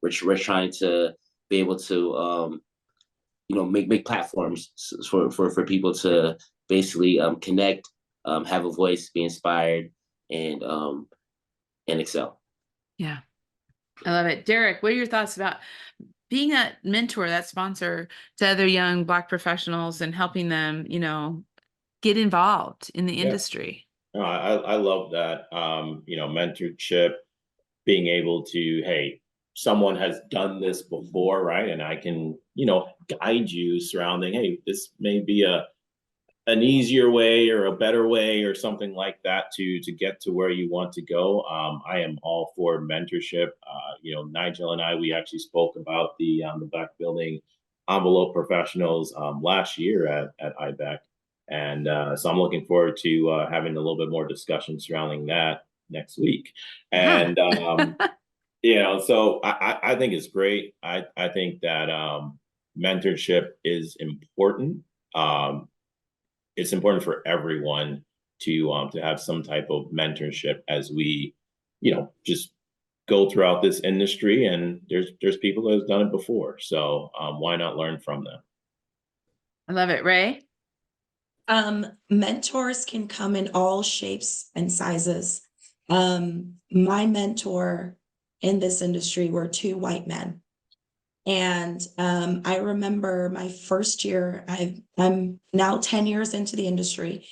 we're trying to be able to make platforms for people to basically connect, have a voice, be inspired, and excel. Yeah, I love it. Derek, what are your thoughts about being that mentor, that sponsor to other young Black professionals and helping them, get involved in the industry? No, I love that. Mentorship, being able to, hey, someone has done this before, right? And I can, guide you surrounding, hey, this may be an easier way or a better way or something like that to get to where you want to go. I am all for mentorship. Nigel and I, we actually spoke about the Black Building Envelope professionals last year at IBEC. And so I'm looking forward to having a little bit more discussion surrounding that next week. And, so I think it's great. I think that mentorship is important. It's important for everyone to have some type of mentorship as we, just go throughout this industry. And there's people that have done it before. So why not learn from them? I love it. Ray? Mentors can come in all shapes and sizes. My mentor in this industry were two white men. And I remember my first year, I'm now 10 years into the industry,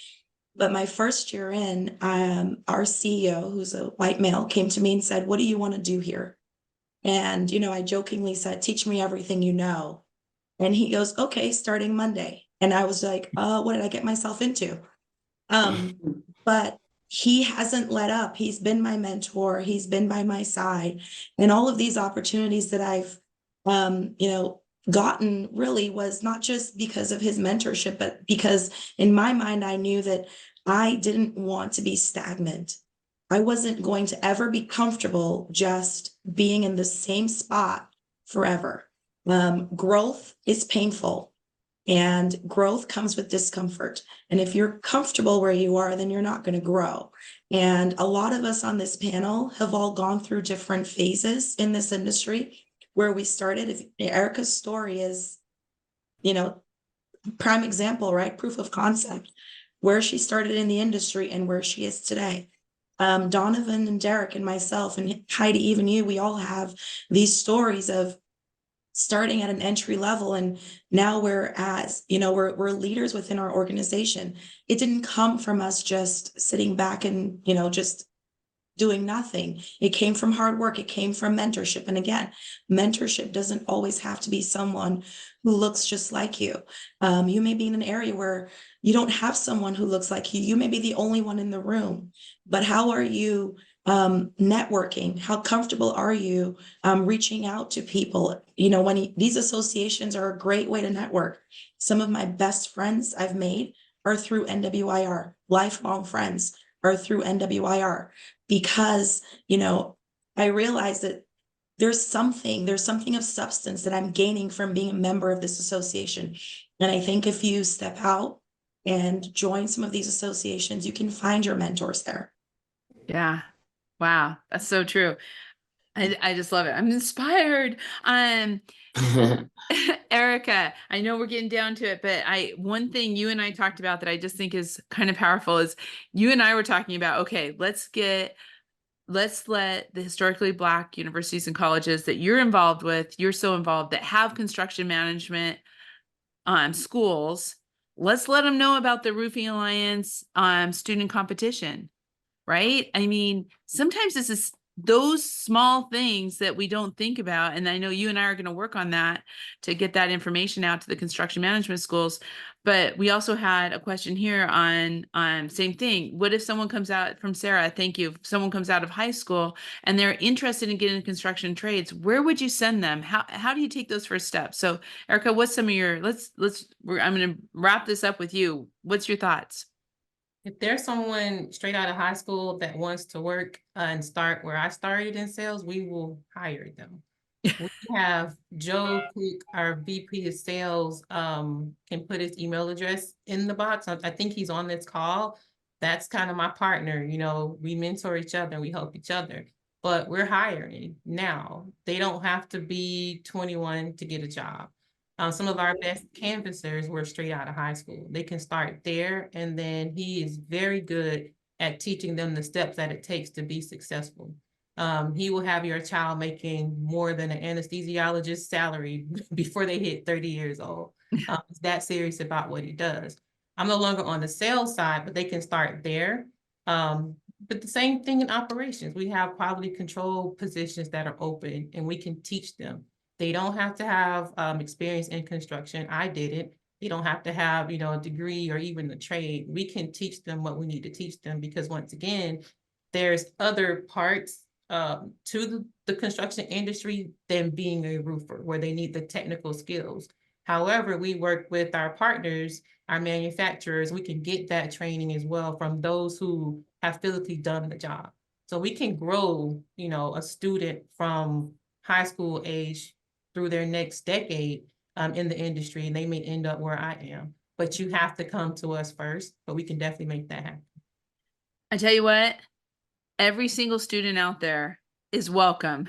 but my first year in, our CEO, who's a white male, came to me and said, "What do you want to do here?" And, I jokingly said, "Teach me everything you know." And he goes, "Okay, starting Monday." And I was like, what did I get myself into? But he hasn't let up. He's been my mentor. He's been by my side. And all of these opportunities that I've gotten really was not just because of his mentorship, but because in my mind, I knew that I didn't want to be stagnant. I wasn't going to ever be comfortable just being in the same spot forever. Growth is painful and growth comes with discomfort. And if you're comfortable where you are, then you're not going to grow. And a lot of us on this panel have all gone through different phases in this industry. Where we started, if Erica's story is, prime example, right? Proof of concept, where she started in the industry and where she is today. Donovan and Derek and myself and Heidi, even you, we all have these stories of starting at an entry level. And now we're leaders within our organization. It didn't come from us just sitting back and, just doing nothing. It came from hard work. It came from mentorship. And again, mentorship doesn't always have to be someone who looks just like you. You may be in an area where you don't have someone who looks like you. You may be the only one in the room, but how are you networking? How comfortable are you reaching out to people? You know, these associations are a great way to network. Some of my best friends I've made are through NWIR. Lifelong friends are through NWIR, because, you know, I realize that there's something of substance that I'm gaining from being a member of this association. And I think if you step out and join some of these associations, you can find your mentors there. Yeah. Wow. That's so true. I just love it. I'm inspired. Erica, I know we're getting down to it, but one thing you and I talked about that I just think is kind of powerful is you and I were talking about, okay, let's let the historically Black universities and colleges that you're involved with, you're so involved, that have construction management schools, let's let them know about the Roofing Alliance student competition, right? I mean, sometimes this is those small things that we don't think about. And I know you and I are going to work on that to get that information out to the construction management schools. But we also had a question here on same thing. What if someone comes out from Sarah? Thank you. If someone comes out of high school and they're interested in getting into construction trades, where would you send them? How do you take those first steps? So Erica, what's some of your, I'm going to wrap this up with you. What's your thoughts? If there's someone straight out of high school that wants to work and start where I started in sales, we will hire them. We have Joe Cook, our VP of sales, can put his email address in the box. I think he's on this call. That's kind of my partner. You know, we mentor each other, we help each other, but we're hiring now. They don't have to be 21 to get a job. Some of our best canvassers were straight out of high school. They can start there, and then he is very good at teaching them the steps that it takes to be successful. He will have your child making more than an anesthesiologist's salary before they hit 30 years old. He's that serious about what he does. I'm no longer on the sales side, but they can start there. But the same thing in operations. We have quality control positions that are open, and we can teach them. They don't have to have experience in construction. I didn't. They don't have to have, you know, a degree or even a trade. We can teach them what we need to teach them, because once again, there's other parts to the construction industry than being a roofer, where they need the technical skills. However, we work with our partners, our manufacturers. We can get that training as well from those who have physically done the job. So we can grow, you know, a student from high school age through their next decade in the industry, and they may end up where I am. But you have to come to us first, but we can definitely make that happen. I tell you what, every single student out there is welcome,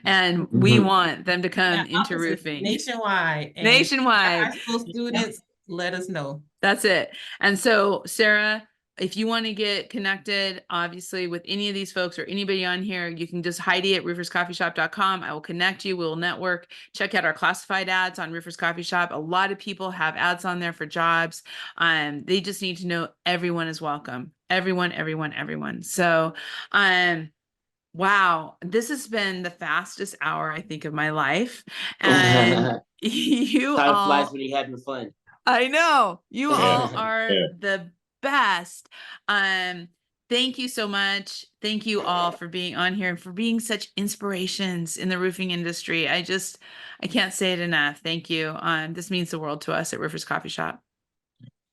and we want them to come into roofing Nationwide. And nationwide. high school students, let us know. That's it. And so, Sarah, if you want to get connected, obviously, with any of these folks or anybody on here, you can just Heidi at rooferscoffeeshop.com. I will connect you. We'll network. Check out our classified ads on Roofers Coffee Shop. A lot of people have ads on there for jobs. They just need to know everyone is welcome. Everyone. So, wow, this has been the fastest hour, I think, of my life. And you Time all flies when you're having fun. I know you all Yeah. are Yeah. the best. Thank you so much. Thank you all for being on here and for being such inspirations in the roofing industry. I can't say it enough. Thank you. This means the world to us at Roofers Coffee Shop.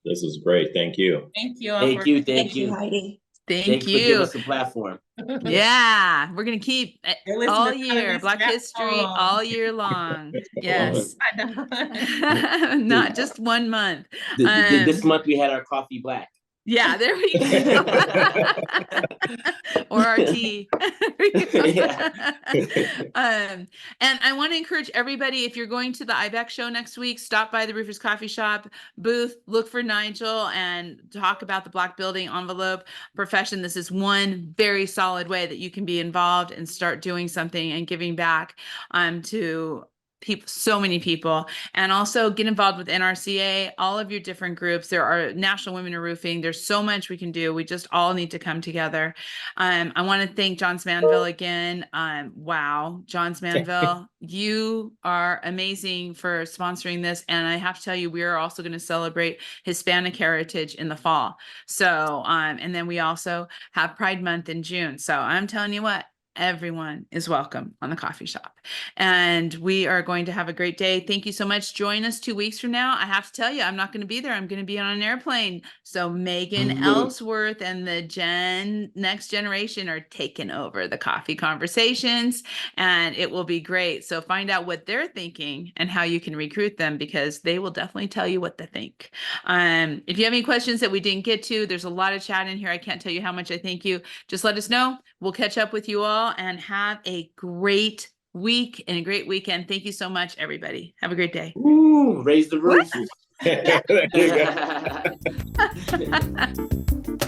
This is great. Thank you. Thank you. Thank you. Thank you, Heidi. Thank Thanks for giving you. us a platform. Yeah, we're gonna keep it They're listening all to year, Feminist Black Rap History Song. all year long. Yes, I not just 1 month. This month we had our coffee black. Yeah, there we go. Or our tea. Yeah. And I want to encourage everybody, if you're going to the IBEX show next week, stop by the Roofers Coffee Shop booth, look for Nigel and talk about the Black Building Envelope profession. This is one very solid way that you can be involved and start doing something and giving back to people, so many people, and also get involved with NRCA, all of your different groups. There are National Women in Roofing. There's so much we can do. We just all need to come together. I want to thank Johns Manville again. Wow, Johns Manville, you are amazing for sponsoring this. And I have to tell you, we are also going to celebrate Hispanic Heritage in the fall. So, and then we also have Pride Month in June. So I'm telling you what, everyone is welcome on the coffee shop, and we are going to have a great day. Thank you so much. Join us 2 weeks from now. I have to tell you, I'm not going to be there. I'm going to be on an airplane. So Megan Mhm. Ellsworth and the next generation are taking over the coffee conversations, and it will be great. So find out what they're thinking and how you can recruit them, because they will definitely tell you what to think. If you have any questions that we didn't get to, there's a lot of chat in here. I can't tell you how much I thank you. Just let us know. We'll catch up with you all, and have a great week and a great weekend. Thank you so much, everybody. Have a great day. Ooh, raise the roof. There you go.